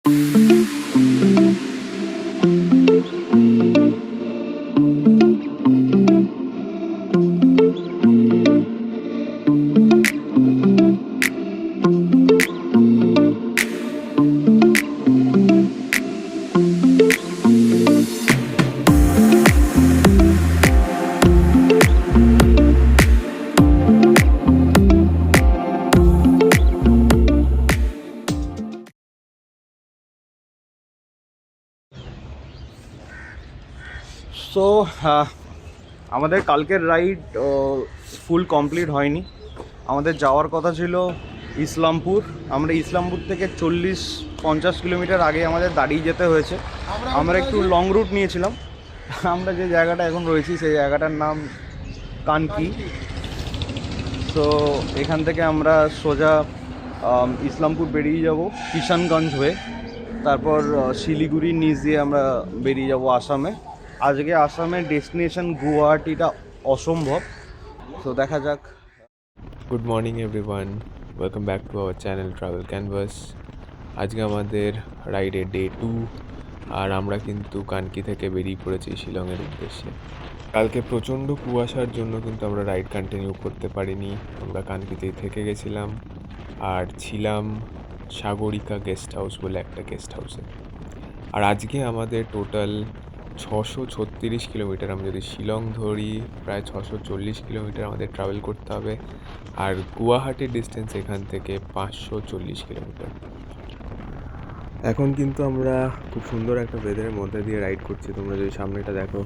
So আমাদের কালকের ride full complete হয়নি। আমাদের যাওয়ার কথা ছিল ইসলামপুর। আমরা ইসলামপুর থেকে 40-50 কিলোমিটার আগে আমাদের দাঁড়িয়ে যেতে হয়েছে। আমরা একটু লং রুট নিয়েছিলাম। আমরা যে জায়গাটা এখন রয়েছি সেই জায়গাটার নাম কানকি। সো এখান থেকে আমরা সোজা ইসলামপুর বেরিয়ে যাব কিষানগঞ্জ হয়ে, তারপর শিলিগুড়ির নিচ দিয়ে আমরা বেরিয়ে যাব আসামে। আজকে আসামের ডেস্টিনেশন গুয়াহাটিটা অসম্ভব, তো দেখা যাক। Good morning everyone, welcome back to our channel travel canvas. আজকে আমাদের রাইডের ডে 2, আর আমরা কিন্তু কানকি থেকে বেরিয়ে পড়েছি শিলংয়ের উদ্দেশ্যে। কালকে প্রচণ্ড কুয়াশার জন্য কিন্তু আমরা রাইড কন্টিনিউ করতে পারিনি। আমরা কানকিতেই থেকে গেছিলাম আর ছিলাম সাগরিকা গেস্ট হাউস বলে একটা গেস্ট হাউসে। আর আজকে আমাদের টোটাল 636 কিলোমিটার, আমরা যদি শিলং ধরি প্রায় 640 কিলোমিটার আমাদের ট্রাভেল করতে হবে। আর গুয়াহাটির ডিস্টেন্স এখান থেকে 540 কিলোমিটার। এখন কিন্তু আমরা খুব সুন্দর একটা ওয়েদারের মধ্যে দিয়ে রাইড করছি। তোমরা যদি সামনেটা দেখো,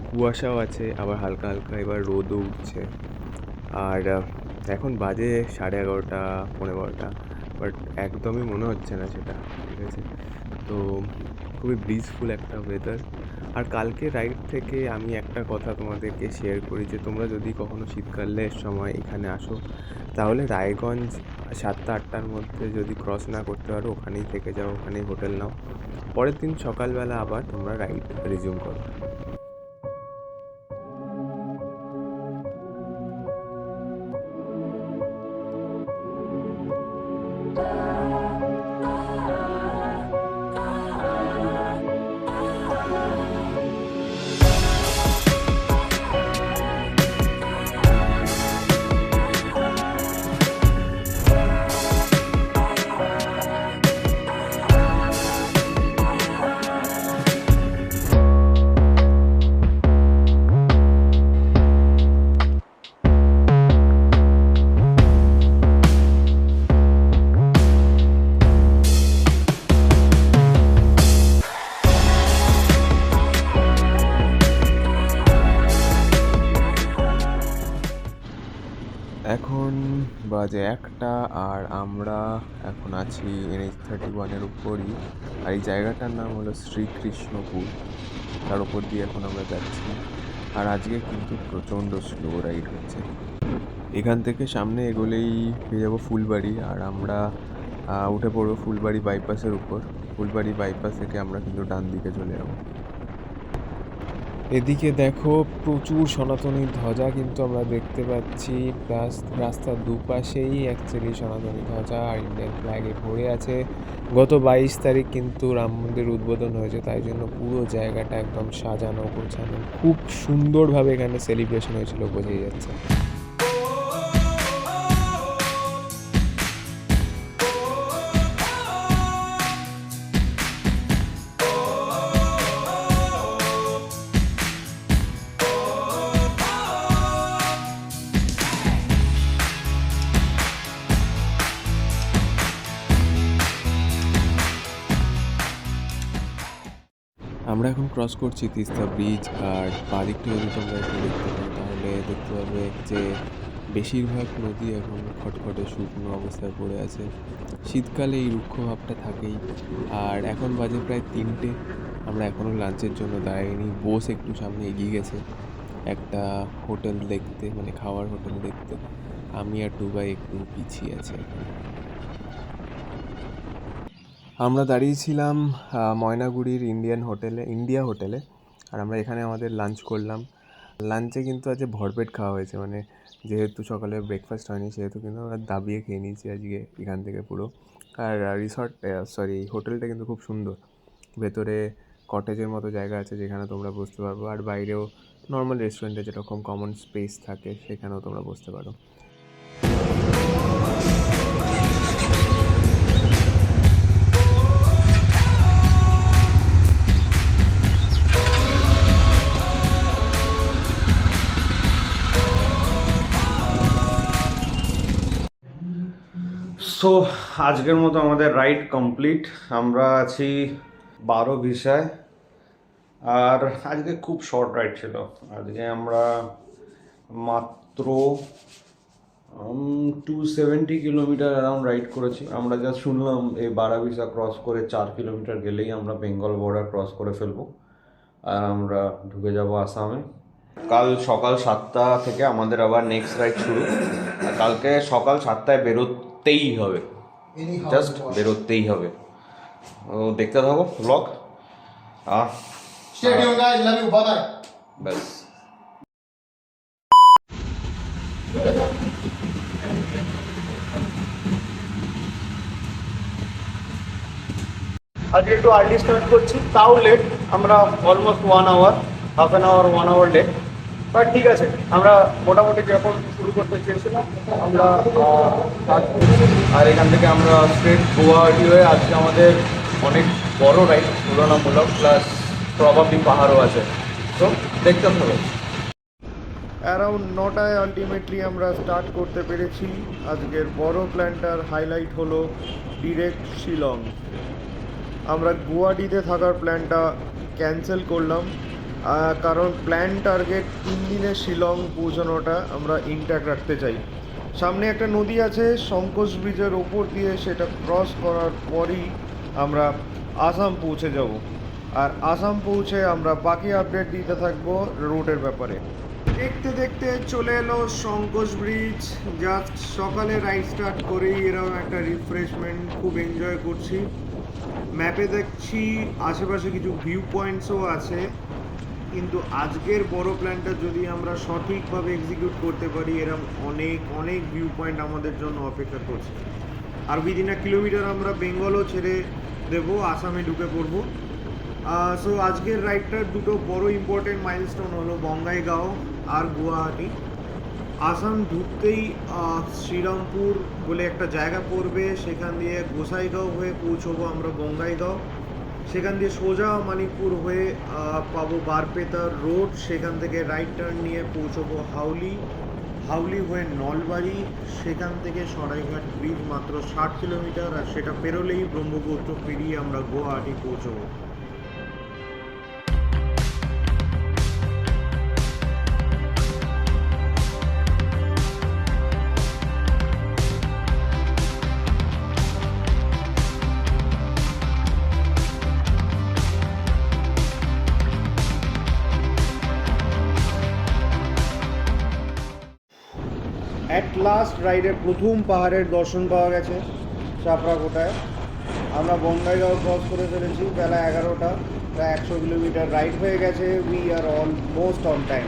কুয়াশাও আছে, আবার হালকা হালকা এবার রোদও উঠছে। আর এখন বাজে 11:30, 11:15, বাট একদমই মনে হচ্ছে না সেটা, ঠিক আছে? তো খুবই ব্রিজফুল একটা ওয়েদার। আর কালকে রাইড থেকে আমি একটা কথা তোমাদেরকে শেয়ার করি, যে তোমরা যদি কখনো শীতকালের সময় এখানে আসো, তাহলে রায়গঞ্জ 7টা-8টার মধ্যে যদি ক্রস না করতে পারো, ওখানেই থেকে যাও, ওখানেই হোটেল নাও। পরের দিন সকালবেলা আবার তোমরা রাইড রিজিউম করো। এখন বাজে 1টা, আর আমরা এখন আছি NH-31-এর উপরই। আর এই জায়গাটার নাম হলো শ্রীকৃষ্ণপুর। তার উপর দিয়ে এখন আমরা যাচ্ছি। আর আজকে কিন্তু প্রচণ্ড স্লো রাইড হচ্ছে। এখান থেকে সামনে এগোলেই পেয়ে যাবো ফুলবাড়ি, আর আমরা উঠে পড়বো ফুলবাড়ি বাইপাসের উপর। ফুলবাড়ি বাইপাস থেকে আমরা কিন্তু ডান দিকে চলে যাবো। এদিকে দেখো, প্রচুর সনাতনী ধ্বজা কিন্তু আমরা দেখতে পাচ্ছি। প্লাস রাস্তার দুপাশেই অ্যাকচুয়ালি সনাতনী ধ্বজা আর ইন্ডিয়ান ফ্ল্যাগে ভরে আছে। গত 22 তারিখ কিন্তু রাম মন্দির উদ্বোধন হয়েছে, তাই জন্য পুরো জায়গাটা একদম সাজানো গোছানো, খুব সুন্দরভাবে এখানে সেলিব্রেশন হয়েছিল, বোঝাই যাচ্ছে। আমরা এখন ক্রস করছি তিস্তা ব্রিজ, আর বাদিকটা যদি তোমরা একটু দেখতে পাও, তাহলে দেখতে পাবে যে বেশিরভাগ নদী এখন খটখটে শুকনো অবস্থায় পড়ে আছে। শীতকালে এই রুক্ষ ভাবটা থাকেই। আর এখন বাজে প্রায় 3টে, আমরা এখনও লাঞ্চের জন্য দাঁড়াইনি। বোস একটু সামনে এগিয়ে গেছে একটা হোটেল দেখতে, মানে খাওয়ার হোটেল দেখতে। আমি আর টুবাই একটু পিছিয়ে আছি এখন। আমরা দাঁড়িয়েছিলাম ময়নাগুড়ির ইন্ডিয়া হোটেলে। আর আমরা এখানে আমাদের লাঞ্চ করলাম। লাঞ্চে কিন্তু আজকে ভরপেট খাওয়া হয়েছে, মানে যেহেতু সকালে ব্রেকফাস্ট হয়নি, সেহেতু কিন্তু আমরা দাবিয়ে খেয়ে নিয়েছি আজকে এখান থেকে পুরো। আর রিসর্ট সরি হোটেলটা কিন্তু খুব সুন্দর। ভেতরে কটেজের মতো জায়গা আছে যেখানে তোমরা বসতে পারবো, আর বাইরেও নর্মাল রেস্টুরেন্টে যেরকম কমন স্পেস থাকে সেখানেও তোমরা বসতে পারো। সো আজকের মতো আমাদের রাইড কমপ্লিট। আমরা আছি 12 ভিসায়, আর আজকে খুব শর্ট রাইড ছিল। আজকে আমরা মাত্র 270 কিলোমিটার অ্যারাউন্ড রাইড করেছি। আমরা যা শুনলাম এই 12 ভিসা ক্রস করে 4 কিলোমিটার গেলেই আমরা বেঙ্গল বর্ডার ক্রস করে ফেলবো, আর আমরা ঢুকে যাব আসামে। কাল সকাল 7টা থেকে আমাদের আবার নেক্সট রাইড শুরু। আর কালকে সকাল 7টায় বেরোতেই হবে, জাস্ট বেরোতেই হবে। ও দেখতে থাকো blog. Stay tuned, guys. Love you. Bye bye. ব্যাস। আজকে একটু আর্লি স্টার্ট করছি, তাও লেট। আমরা almost 1 hour, half an hour 1 hour late, but ঠিক আছে। আমরা মোটামুটি যখন শুরু করতে চেয়েছিলাম আমরা start করছি। আর এখান থেকে আমরা স্ট্রেট গুয়াহাটি হয়ে আজকে আমাদের অনেক বড় রাইড, তুলনামূলক, প্লাস প্রবাবলি পাহাড়ও আছে। তো দেখতে হবে। অ্যারাউন্ড 9টায় আলটিমেটলি আমরা স্টার্ট করতে পেরেছি। আজকের বড় প্ল্যানটার হাইলাইট হলো ডিরেক্ট শিলং। আমরা গুয়াহাটিতে থাকার প্ল্যানটা ক্যান্সেল করলাম, কারণ প্ল্যান টার্গেট 3 দিনে শিলং পৌঁছানোটা আমরা ইনট্যাক্ট রাখতে চাই। সামনে একটা নদী আছে শঙ্কোশ ব্রিজের ওপর দিয়ে, সেটা ক্রস করার পরই আমরা আসাম পৌঁছে যাব। আর আসাম পৌঁছে আমরা বাকি আপডেট দিতে থাকবো রুটের ব্যাপারে। দেখতে দেখতে চলে এলো শঙ্কোশ ব্রিজ। জাস্ট সকালে রাইড স্টার্ট করেই এরকম একটা রিফ্রেশমেন্ট, খুব এনজয় করছি। ম্যাপে দেখছি আশেপাশে কিছু ভিউ পয়েন্টসও আছে, কিন্তু আজকের বড় প্ল্যানটা যদি আমরা সঠিকভাবে এক্সিকিউট করতে পারি, এরকম অনেক অনেক ভিউ পয়েন্ট আমাদের জন্য অপেক্ষা করছে। আর উইদিন 1 কিলোমিটার আমরা বেঙ্গলও ছেড়ে দেবো, আসামে ঢুকে পড়বো। সো আজকের রাইডটার দুটো বড় ইম্পর্টেন্ট মাইলস্টোন হলো বঙ্গাইগাঁও আর গুয়াহাটি। আসাম ঢুকতেই শ্রীরামপুর বলে একটা জায়গা পড়বে, সেখান দিয়ে গোসাইগাঁও হয়ে পৌঁছবো আমরা বঙ্গাইগাঁও। সেখান দিয়ে সোজা মানিকপুর হয়ে পাবো বারপেতার রোড, সেখান থেকে রাইট টার্ন নিয়ে পৌঁছবো হাউলি। হাউলি হয়ে নলবাড়ি, সেখান থেকে সরাইঘাট ব্রিজ মাত্র 60 কিলোমিটার, আর সেটা পেরোলেই ব্রহ্মপুত্র পেরিয়ে আমরা গুয়াহাটি পৌঁছবো। অ্যাট লাস্ট রাইডের প্রথম পাহাড়ের দর্শন পাওয়া গেছে চাপড়াকোটায়। আমরা বঙ্গাইগাঁও ক্রস করে ফেলেছি বেলা 11টা। প্রায় 100 কিলোমিটার রাইড হয়ে গেছে। We are almost on time.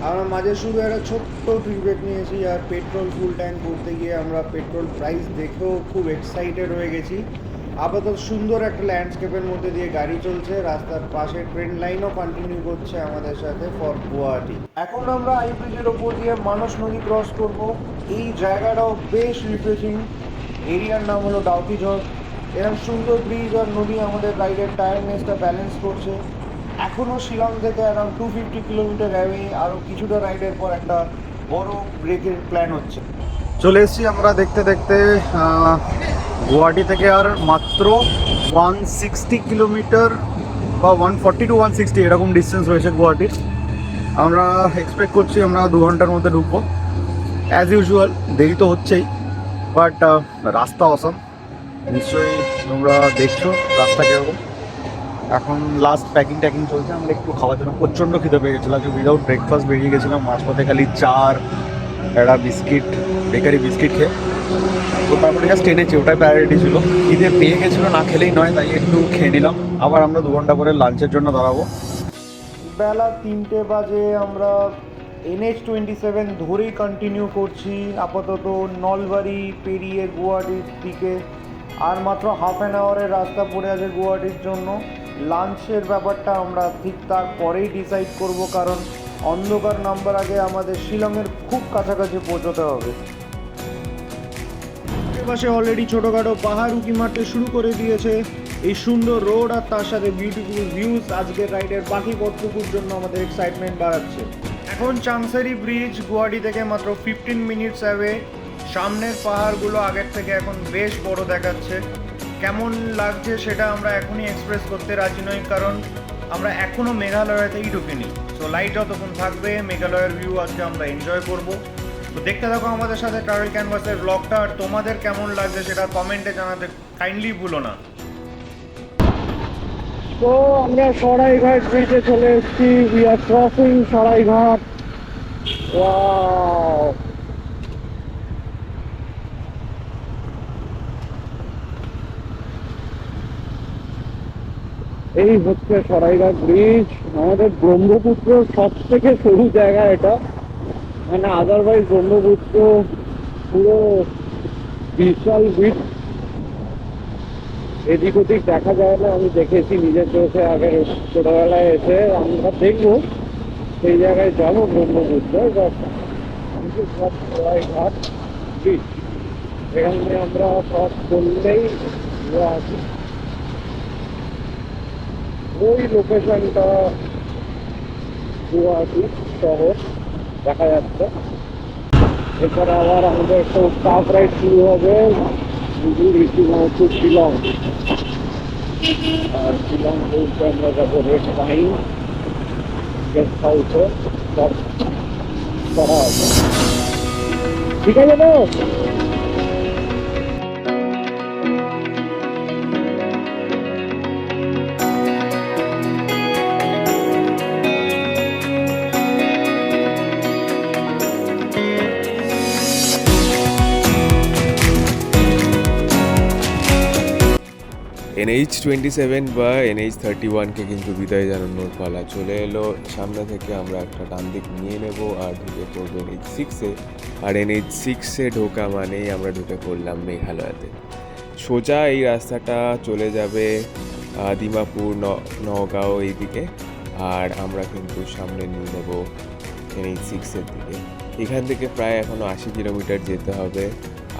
আমরা মাঝে শুধু একটা ছোট্ট ট্রি ব্রেক নিয়েছি, আর পেট্রোল ফুল ট্যাঙ্ক করতে গিয়ে আমরা পেট্রোল প্রাইস দেখেও খুব এক্সাইটেড হয়ে গেছি। আপাতত সুন্দর একটা ল্যান্ডস্কেপের মধ্যে দিয়ে গাড়ি চলছে, রাস্তার পাশে ট্রেন লাইনও কন্টিনিউ করছে আমাদের সাথে ফর গুয়াহাটি। এখন আমরা আই ব্রিজের ওপর দিয়ে মানস নদী ক্রস করব। এই জায়গাটাও বেশ রিফ্রেশিং। এরিয়ার নাম হলো ডাউকিঝড়। এরকম সুন্দর ব্রিজ আর নদী আমাদের রাইডের টায়ারনেসটা ব্যালেন্স করছে। এখনও শিলং থেকে অ্যারাউন্ড 250 কিলোমিটার অ্যাওয়ে, আরও কিছুটা রাইডের পর একটা বড় ব্রেকের প্ল্যান হচ্ছে। চলে এসেছি আমরা দেখতে দেখতে গুয়াহাটি থেকে আর মাত্র 160 কিলোমিটার বা 140 টু 160 এরকম ডিস্টেন্স রয়েছে গুয়াহাটির। আমরা এক্সপেক্ট করছি আমরা 2 ঘন্টার মধ্যে ঢুকবো। অ্যাজ ইউজুয়াল দেরি তো হচ্ছেই, বাট রাস্তা অসম। নিশ্চয়ই তোমরা দেখছো রাস্তা কীরকম। এখন লাস্ট প্যাকিং ট্যাকিং চলছে। আমরা একটু খাওয়ার জন্য প্রচণ্ড খিদে পেয়ে গেছিলাম, যে উইদাউট ব্রেকফাস্ট বেরিয়ে গেছিলাম। মাঝপথে খালি চার একটা বিস্কিট, বেকারি বিস্কিট খেয়ে তো তারপরে জাস্ট এনেছি, ওটাই প্রায়োরিটি ছিল। খিদে পেয়ে গেছিলো, না খেলেই নয়, তাই একটু খেয়ে নিলাম। আবার আমরা 2 ঘন্টা পরে লাঞ্চের জন্য দাঁড়াবো। বেলা 3টে বাজে। আমরা NH27 ধরেই কন্টিনিউ করছি আপাতত নলবাড়ি পেরিয়ে গুয়াহাটির দিকে। আর মাত্র হাফ অ্যান আওয়ারের রাস্তা পড়ে আছে গুয়াহাটির জন্য। লাঞ্চের ব্যাপারটা আমরা ঠিক তার পরেই ডিসাইড করব, কারণ অন্ধকার নাম্বার আগে আমাদের শিলংয়ের খুব কাছাকাছি পৌঁছতে হবে। আশেপাশে অলরেডি ছোটোখাটো পাহাড় উঁকি মারতে শুরু করে দিয়েছে। এই সুন্দর রোড আর তার সাথে বিউটিফুল ভিউজ আজকের রাইডের বাকি পথটুকুর জন্য আমাদের এক্সাইটমেন্ট বাড়াচ্ছে। এখন চাংসারি ব্রিজ গুয়াহাটি থেকে মাত্র 15 মিনিটস অ্যাওয়ে। সামনের পাহাড়গুলো আগের থেকে এখন বেশ বড় দেখাচ্ছে। কেমন লাগছে সেটা আমরা এখনই এক্সপ্রেস করতে রাজি নই, কারণ আমরা এখনও মেঘালয়তেই ঢুকিনি। সো লাইট যতক্ষণ থাকবে মেঘালয়ের ভিউ আজকে আমরা এনজয় করব। তো দেখতে থাকো আমাদের সাথে ট্রাভেল ক্যানভাসের ব্লগটা, আর তোমাদের কেমন লাগছে সেটা কমেন্টে জানাতে কাইন্ডলি ভুলো না। তো আমরা সরাইঘাট ব্রিজে চলে এসেছি। We are crossing Saraighat. Wow, এই হচ্ছে সরাইঘাট ব্রিজ, আমাদের ব্রহ্মপুত্র সব থেকে সরু জায়গা এটা। মানে আদারওয়াইজ ব্রহ্মপুত্র পুরো বিশাল ব্রিজ, এদিক ওদিক দেখা যায় না। আমি দেখেছি নিজের চোখে আগে ছোটবেলায় এসে, আমরা দেখবো সেই জায়গায় যাবো ব্রহ্মপুত্র। সরাইঘাট ব্রিজ, এখানে আমরা সব করলেই আছি। ওই লোকেশনটা গুয়াহাটি শহর দেখা যাচ্ছে। এরপরে আবার আমাদের একটা স্টাফ রাইড শুরু হবে শিলং। আর শিলং পৌঁছে আমরা যাবো রেড পাইন গেস্ট হাউসে, সব করা হবে। ঠিক আছে তো? NH27 বা NH31কে কিন্তু বিদায় জানানোর পালা চলে এলো। সামনে থেকে আমরা একটা ডান দিক নিয়ে নেব আর ঢুকে পড়বো NH6-এ। আর NH6-এ ঢোকা মানেই আমরা ঢুকে পড়লাম মেঘালয়তে। সোজা এই রাস্তাটা চলে যাবে দিমাপুর, নগাঁও এইদিকে, আর আমরা কিন্তু সামনে নিয়ে নেব NH6-এর দিকে। এখান থেকে প্রায় এখনও 80 কিলোমিটার যেতে হবে,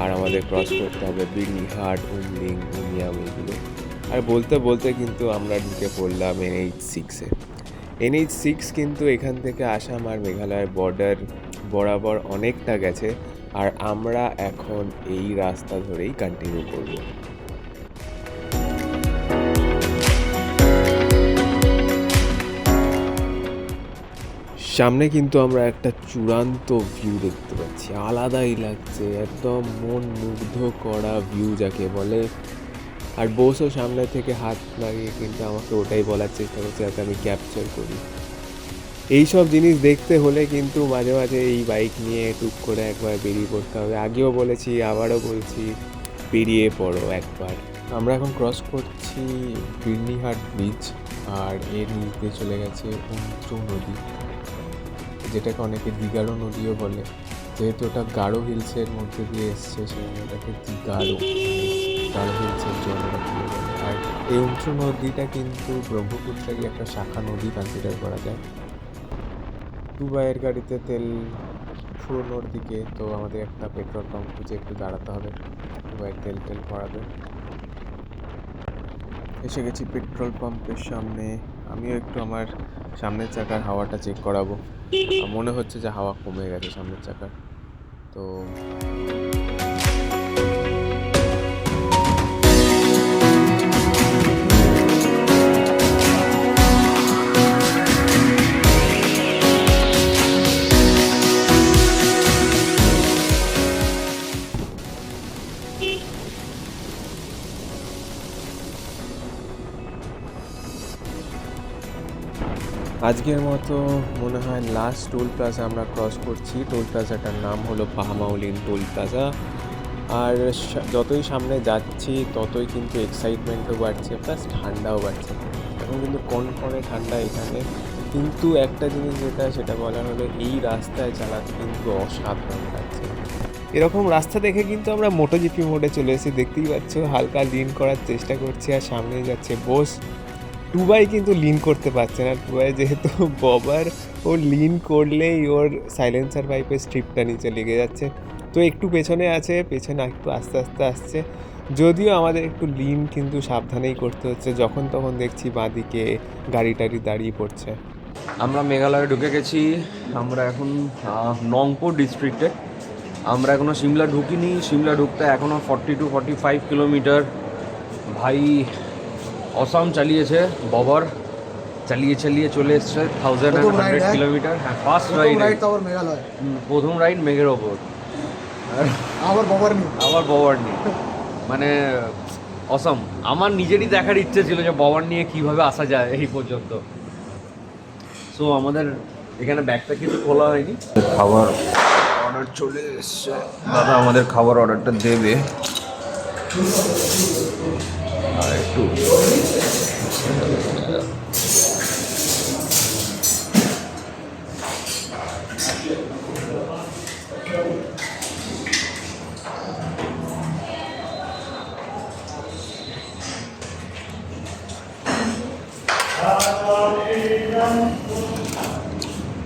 আর আমাদের ক্রস করতে হবে বিড়নিহাট, উমলিং, উমিয়াম এগুলো। আর বলতে বলতে কিন্তু আমরা ঢুকে পড়লাম NH6-এ। NH6 কিন্তু এখান থেকে আসাম আর মেঘালয়ের বর্ডার বরাবর অনেকটা গেছে, আর আমরা এখন এই রাস্তা ধরেই কন্টিনিউ করব। সামনে কিন্তু আমরা একটা চূড়ান্ত ভিউ দেখতে পাচ্ছি, আলাদাই লাগছে, একদম মন মুগ্ধ করা ভিউ যাকে বলে। আর বসও সামনে থেকে হাত লাগিয়ে কিন্তু আমাকে ওটাই বলার চেষ্টা করছে যাতে আমি ক্যাপচার করি। এইসব জিনিস দেখতে হলে কিন্তু মাঝে মাঝে এই বাইক নিয়ে টুক করে একবার বেরিয়ে পড়তে হবে। আগেও বলেছি, আবারও বলছি, বেরিয়ে পড়ো একবার। আমরা এখন ক্রস করছি বিড়নিহাট ব্রিজ, আর এর নিচ দিয়ে চলে গেছে উঞ্চু নদী, যেটাকে অনেকে দিগাড়ো নদীও বলে। যেহেতু ওটা গাঢ় হিলসের মধ্যে দিয়ে এসছে, সেখানে ওটাকে দিগাড়ো হিলসের জন্য বলে। আর এই উঞ্চু নদীটা কিন্তু ব্রহ্মপুত্রেরই একটা শাখা নদী কনসিডার করা যায়। দুবাইয়ের গাড়িতে তেল ফুরোনোর দিকে, তো আমাদের একটা পেট্রোল পাম্প খুঁজে একটু দাঁড়াতে হবে, দুবাইয়ের তেল ভরাবে। এসে গেছি পেট্রোল পাম্পের সামনে। আমিও একটু আমার সামনের চাকার হাওয়াটা চেক করাবো। মনে হচ্ছে যে হাওয়া কমে গেছে সামনের চাকার। তো আজকের মতো মনে হয় লাস্ট টোল প্লাজা আমরা ক্রস করছি। টোল প্লাজাটার নাম হলো পাহামাউলিন টোল প্লাজা। আর যতই সামনে যাচ্ছি ততই কিন্তু এক্সাইটমেন্টও বাড়ছে, প্লাস ঠান্ডাও বাড়ছে। এখন কিন্তু কনকনে ঠান্ডা এখানে, কিন্তু একটা জিনিস যেটা সেটা বলার হলো এই রাস্তায় চালাতে কিন্তু অসাধারণ লাগছে। এরকম রাস্তা দেখে কিন্তু আমরা মোটোজিপি মোডে চলে এসেছি, দেখতেই পাচ্ছ হালকা লিন করার চেষ্টা করছি আর সামনে যাচ্ছে বোস। টুবাই কিন্তু লিন করতে পারছে না, টুবাই যেহেতু ববার, ও লিন করলেই ওর সাইলেন্সার পাইপের স্ট্রিপটা নিচে লেগে যাচ্ছে। তো একটু পেছনে আছে, পেছনে একটু আস্তে আস্তে আসছে, যদিও আমাদের একটু লিন কিন্তু সাবধানেই করতে হচ্ছে, যখন তখন দেখছি বাঁদিকে গাড়ি টাড়ি দাঁড়িয়ে পড়ছে। আমরা মেঘালয়ে ঢুকে গেছি। আমরা এখন নংপো ডিস্ট্রিক্টে। আমরা এখনও সিমলা ঢুকিনি। সিমলা ঢুকতে এখনও 40 to 45 কিলোমিটার। ভাই অসাম চালিয়েছে, ববর চালিয়ে চালিয়ে চলে এসছে 1100 কিলোমিটার। হ্যাঁ, ফার্স্ট রাইড। মেঘালয় প্রথম রাইড মেঘের ওপর, আবার বাবার নেই। আবার ববর নিয়ে, মানে অসাম। আমার নিজেরই দেখার ইচ্ছে ছিল যে ববর নিয়ে কীভাবে আসা যায় এই পর্যন্ত। সো আমাদের এখানে ব্যাগটা কিছু খোলা হয়নি। খাবার অর্ডার চলে এসছে, দাদা আমাদের খাবার অর্ডারটা দেবে। আর একটু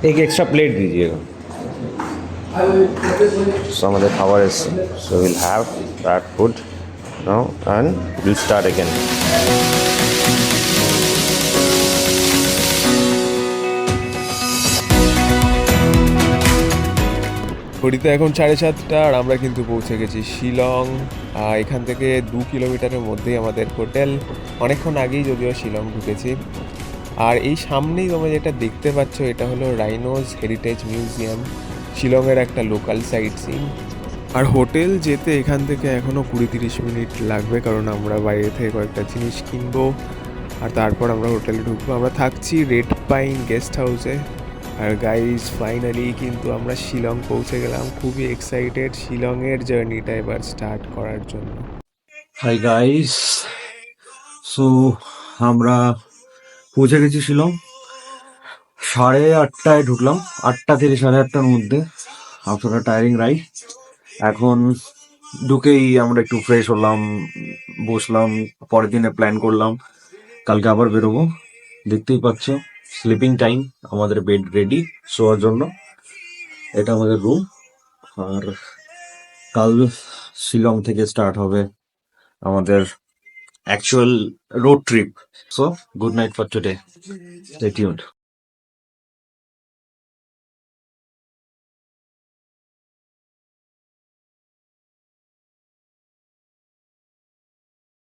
एक एक्स्ट्रा प्लेट दीजिएगा। सो हमारे खाবার এসছে। So we'll have that food now and we'll start again. ঘড়িতে এখন 7:30 আর আমরা কিন্তু পৌঁছে গেছি শিলং। এখান থেকে 2 কিলোমিটারের মধ্যেই আমাদের হোটেল। অনেকক্ষণ আগেই যদিও শিলং ঢুকেছি। আর এই সামনেই তোমরা যেটা দেখতে পাচ্ছ, এটা হলো রাইনোজ হেরিটেজ মিউজিয়াম, শিলংয়ের একটা লোকাল সাইট সিন। আর হোটেল যেতে এখান থেকে এখনও 20-30 মিনিট লাগবে, কারণ আমরা বাইরে থেকে কয়েকটা জিনিস কিনবো আর তারপর আমরা হোটেলে ঢুকবো। আমরা থাকছি রেড পাইন গেস্ট হাউসে। আর গাইজ ফাইনালি কিন্তু আমরা শিলং পৌঁছে গেলাম, খুবই এক্সাইটেড শিলংয়ের জার্নিটা এবার স্টার্ট করার জন্য। হাই গাইস, সো আমরা পৌঁছে গেছি শিলং। 8:30টায় ঢুকলাম, 8টা থেকে 8:30টার মধ্যে। After tiring ride. এখন ঢুকেই আমরা একটু ফ্রেশ হলাম, বসলাম, পরের দিনে প্ল্যান করলাম কালকে আবার বেরোবো। দেখতেই পাচ্ছ স্লিপিং টাইম, আমাদের বেড রেডি শোয়ার জন্য। এটা আমাদের রুম। আর কাল শিলং থেকে স্টার্ট হবে আমাদের actual road trip. So good night for today, stay tuned.